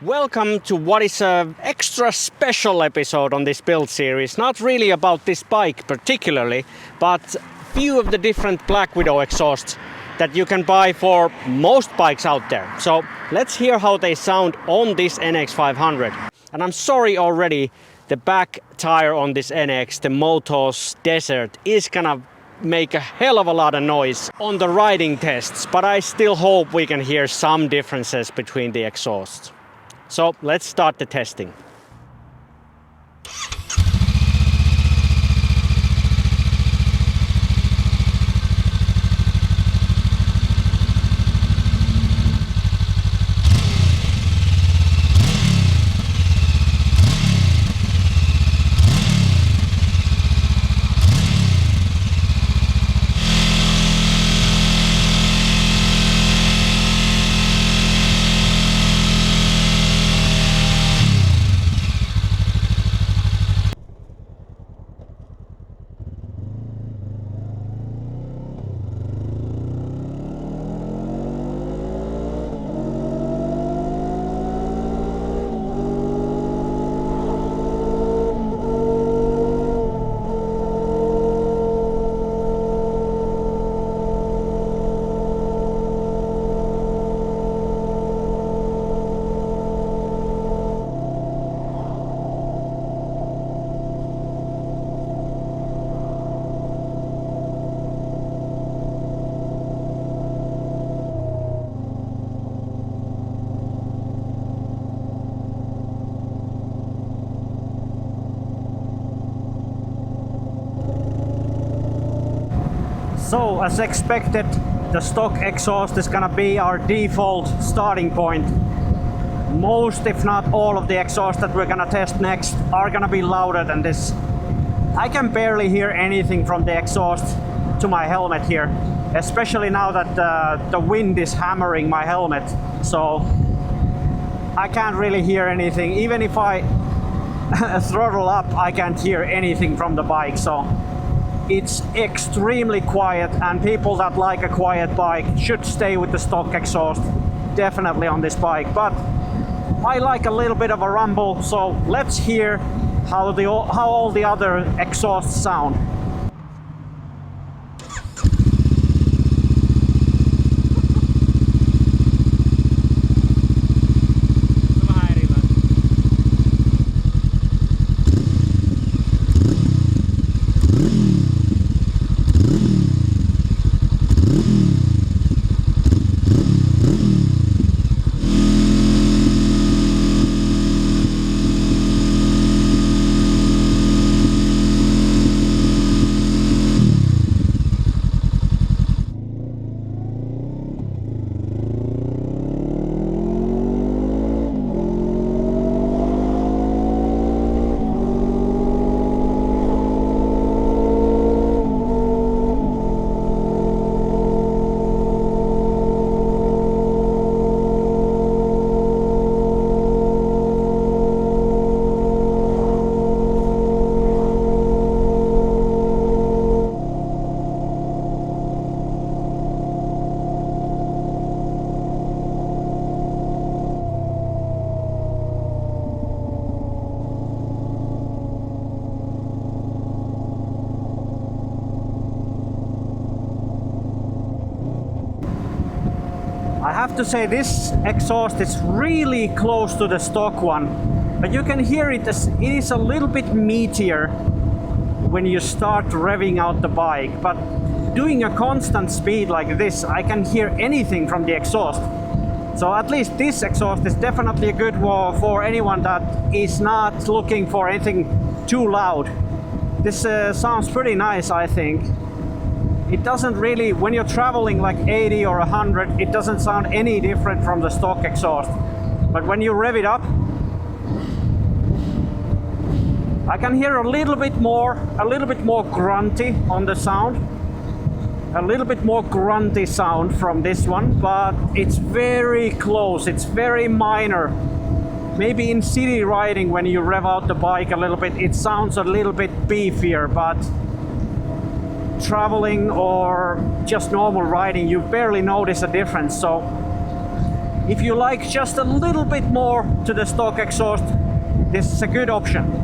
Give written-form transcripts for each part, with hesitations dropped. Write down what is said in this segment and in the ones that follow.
Welcome to what is an extra special episode on this build series. Not really about this bike particularly, but few of the different Black Widow exhausts that you can buy for most bikes out there. So let's hear how they sound on this NX500. And I'm sorry already, the back tire on this NX, the Motos Desert, is gonna make a hell of a lot of noise on the riding tests, but I still hope we can hear some differences between the exhausts. So let's start the testing. So, as expected, the stock exhaust is gonna be our default starting point. Most, if not all, of the exhausts that we're gonna test next are gonna be louder than this. I can barely hear anything from the exhaust to my helmet here, especially now that the wind is hammering my helmet. So, I can't really hear anything. Even if I throttle up, I can't hear anything from the bike. So, it's extremely quiet, and people that like a quiet bike should stay with the stock exhaust definitely on this bike. But I like a little bit of a rumble, so let's hear how all the other exhausts sound. I have to say this exhaust is really close to the stock one, but you can hear it is a little bit meatier when you start revving out the bike. But doing a constant speed like this, I can hear anything from the exhaust. So at least this exhaust is definitely a good one for anyone that is not looking for anything too loud. This sounds pretty nice, I think. It doesn't really, when you're traveling like 80 or 100, it doesn't sound any different from the stock exhaust. But when you rev it up, I can hear a little bit more grunty on the sound. A little bit more grunty sound from this one, but it's very close, it's very minor. Maybe in city riding, when you rev out the bike a little bit, it sounds a little bit beefier, but traveling or just normal riding, you barely notice a difference. So if you like just a little bit more to the stock exhaust, this is a good option.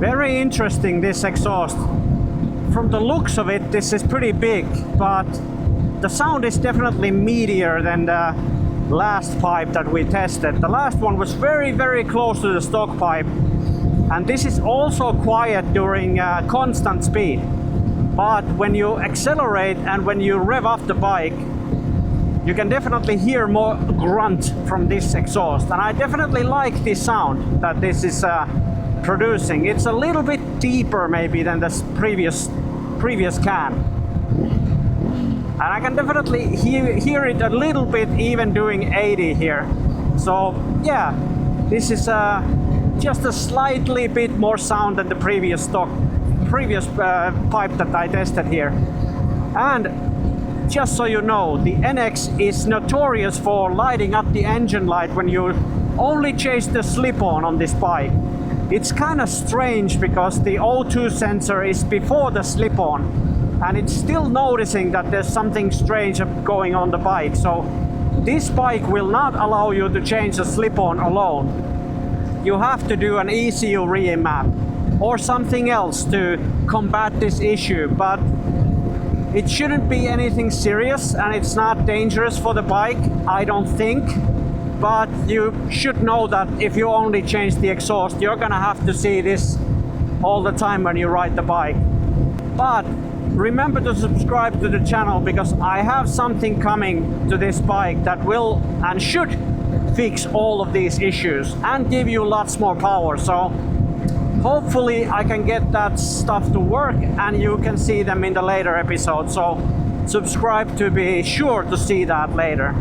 Very interesting, this exhaust. From the looks of it, this is pretty big, but the sound is definitely meatier than the last pipe that we tested. The last one was very close to the stock pipe, and this is also quiet during constant speed. But when you accelerate and when you rev up the bike, you can definitely hear more grunt from this exhaust, and I definitely like this sound that this is producing. It's a little bit deeper maybe than the previous can, and I can definitely hear it a little bit even doing 80 here. So yeah, this is just a slightly bit more sound than the previous pipe that I tested here. And just so you know, the NX is notorious for lighting up the engine light when you only change the slip-on this bike. It's kind of strange because the O2 sensor is before the slip-on, and it's still noticing that there's something strange going on the bike. So this bike will not allow you to change the slip-on alone. You have to do an ECU remap or something else to combat this issue, but it shouldn't be anything serious, and it's not dangerous for the bike, I don't think. But you should know that if you only change the exhaust, you're gonna have to see this all the time when you ride the bike. But remember to subscribe to the channel, because I have something coming to this bike that will and should fix all of these issues and give you lots more power. So hopefully I can get that stuff to work and you can see them in the later episodes. So subscribe to be sure to see that later.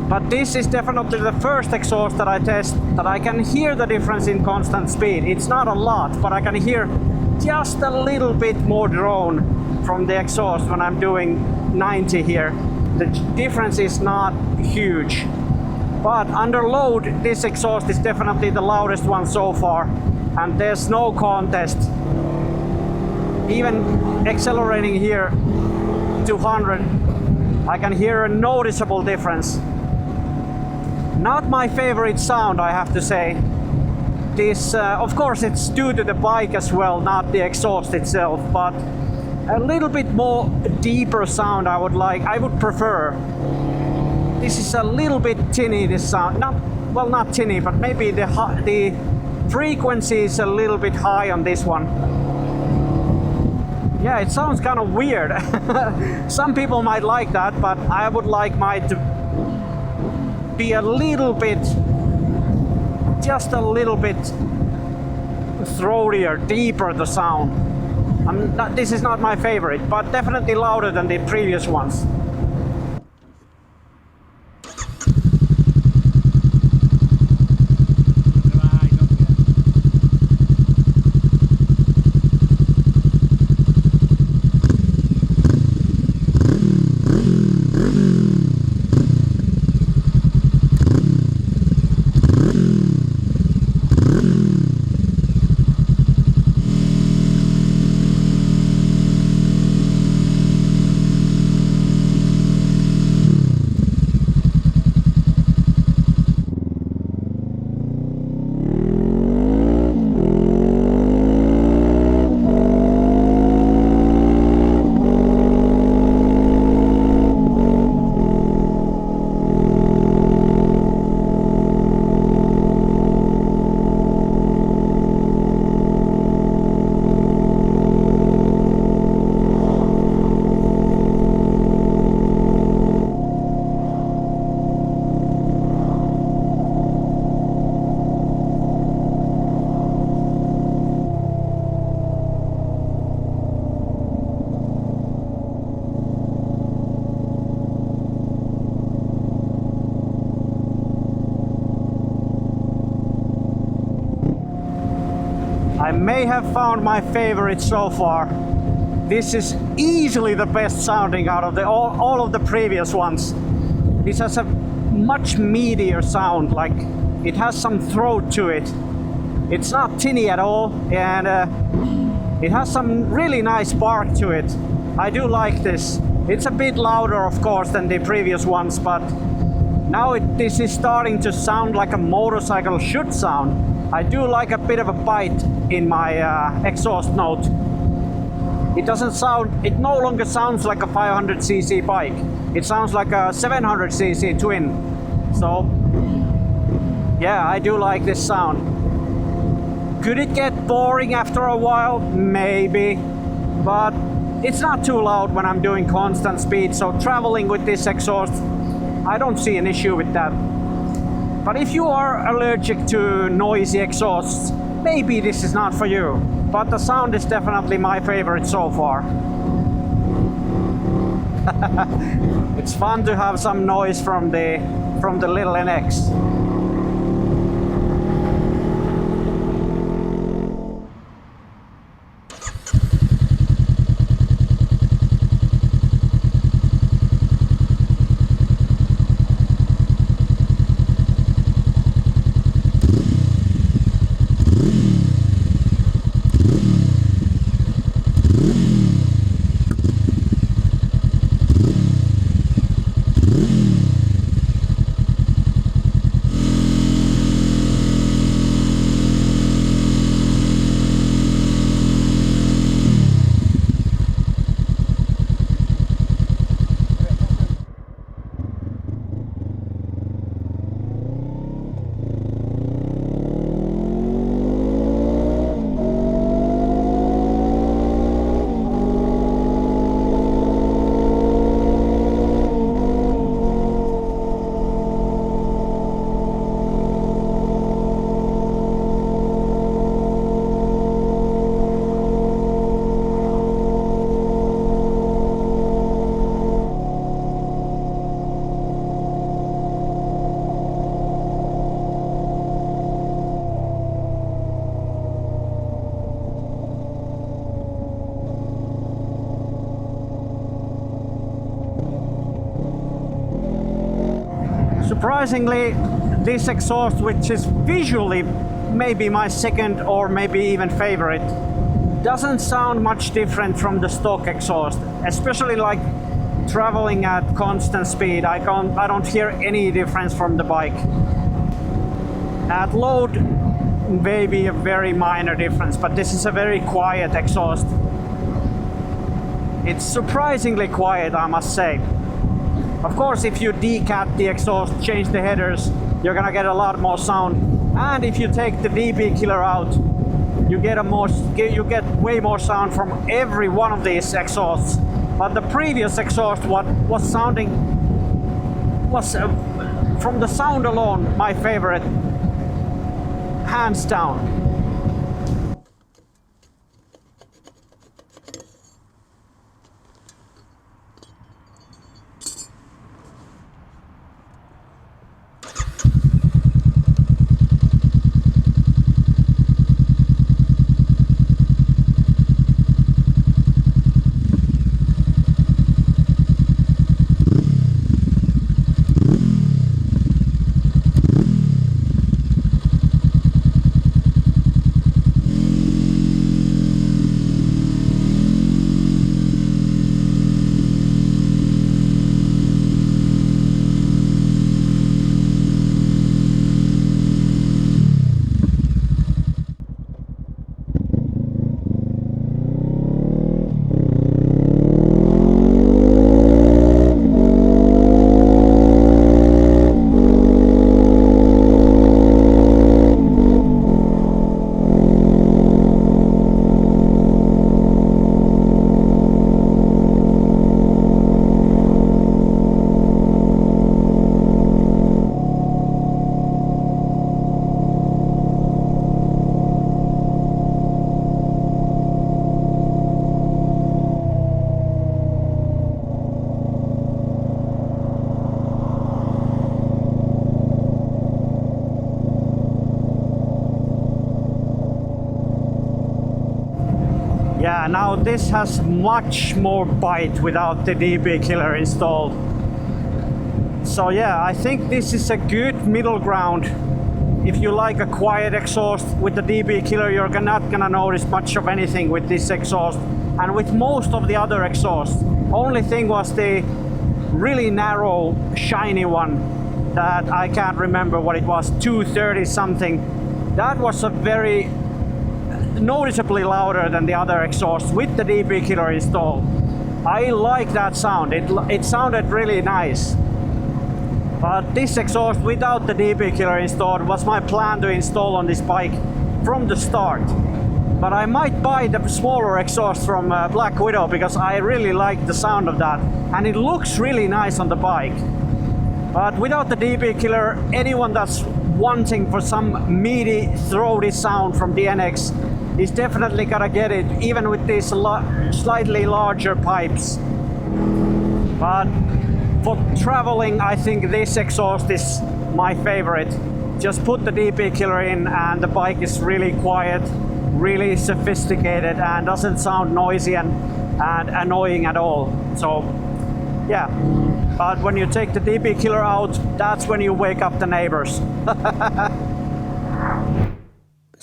But this is definitely the first exhaust that I test that I can hear the difference in constant speed. It's not a lot, but I can hear just a little bit more drone from the exhaust when I'm doing 90 here. The difference is not huge. But under load, this exhaust is definitely the loudest one so far, and there's no contest. Even accelerating here to 100, I can hear a noticeable difference. Not my favorite sound, I have to say. This, of course, it's due to the bike as well, not the exhaust itself, but a little bit more deeper sound I would prefer. This is a little bit tinny, this sound. Not tinny, but maybe the frequency is a little bit high on this one. Yeah, it sounds kind of weird. Some people might like that, but I would like mine to be a little bit, just a little bit throatier, deeper the sound. This is not my favorite, but definitely louder than the previous ones. I may have found my favorite so far. This is easily the best sounding out of all of the previous ones. This has a much meatier sound, like it has some throat to it. It's not tinny at all, and it has some really nice bark to it. I do like this. It's a bit louder, of course, than the previous ones, but now this is starting to sound like a motorcycle should sound. I do like a bit of a bite in my exhaust note. It no longer sounds like a 500cc bike. It sounds like a 700cc twin. So, yeah, I do like this sound. Could it get boring after a while? Maybe. But it's not too loud when I'm doing constant speed, so traveling with this exhaust, I don't see an issue with that. But if you are allergic to noisy exhausts, maybe this is not for you. But the sound is definitely my favorite so far. It's fun to have some noise from the little NX. Surprisingly, this exhaust, which is visually maybe my second or maybe even favorite, doesn't sound much different from the stock exhaust, especially like traveling at constant speed. I don't hear any difference from the bike. At load, maybe a very minor difference, but this is a very quiet exhaust. It's surprisingly quiet, I must say. Of course, if you decat the exhaust, change the headers, you're gonna get a lot more sound. And if you take the DB killer out, you get way more sound from every one of these exhausts. But the previous exhaust was from the sound alone, my favorite, hands down. Yeah, now this has much more bite without the DB killer installed. So yeah, I think this is a good middle ground. If you like a quiet exhaust with the DB killer, you're not gonna notice much of anything with this exhaust. And with most of the other exhausts, only thing was the really narrow, shiny one that I can't remember what it was, 230 something. That was a very noticeably louder than the other exhausts with the DB killer installed. I like that sound. It sounded really nice. But this exhaust without the DB killer installed was my plan to install on this bike from the start. But I might buy the smaller exhaust from Black Widow because I really like the sound of that. And it looks really nice on the bike. But without the DB killer, anyone that's wanting for some meaty, throaty sound from the NX is definitely gonna get it, even with these slightly larger pipes. But for traveling, I think this exhaust is my favorite. Just put the DB killer in and the bike is really quiet, really sophisticated, and doesn't sound noisy and annoying at all. So yeah, but when you take the DB killer out, that's when you wake up the neighbors.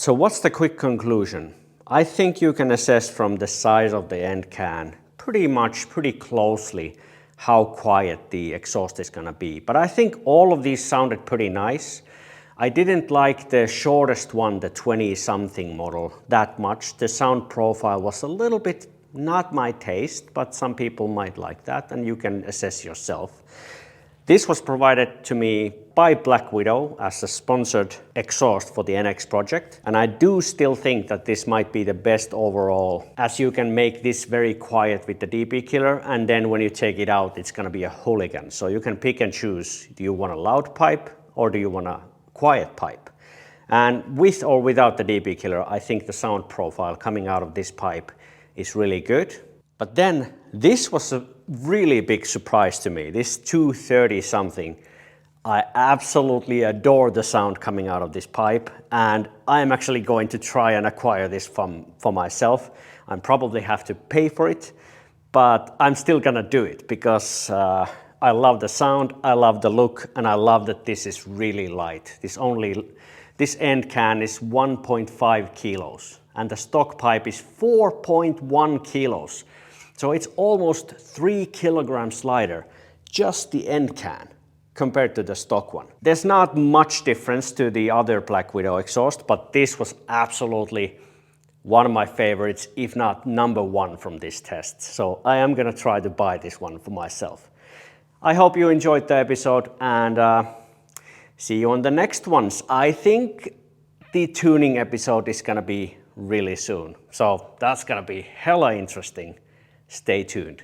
So what's the quick conclusion? I think you can assess from the size of the end can pretty closely how quiet the exhaust is gonna be. But I think all of these sounded pretty nice. I didn't like the shortest one, the 20-something model, that much. The sound profile was a little bit not my taste, but some people might like that, and you can assess yourself. This was provided to me by Black Widow as a sponsored exhaust for the NX project, and I do still think that this might be the best overall, as you can make this very quiet with the DB killer, and then when you take it out, it's gonna be a hooligan. So you can pick and choose, do you want a loud pipe or do you want a quiet pipe? And with or without the DB killer, I think the sound profile coming out of this pipe is really good. But then this was a really big surprise to me, this 230 something. I absolutely adore the sound coming out of this pipe, and I'm actually going to try and acquire this for myself. I probably have to pay for it, but I'm still gonna do it because I love the sound, I love the look, and I love that this is really light. This end can is 1.5 kilos and the stock pipe is 4.1 kilos. So it's almost 3 kilograms lighter, just the end can, compared to the stock one. There's not much difference to the other Black Widow exhaust, but this was absolutely one of my favorites, if not number one from this test. So I am gonna try to buy this one for myself. I hope you enjoyed the episode and see you on the next ones. I think the tuning episode is gonna be really soon. So that's gonna be hella interesting. Stay tuned.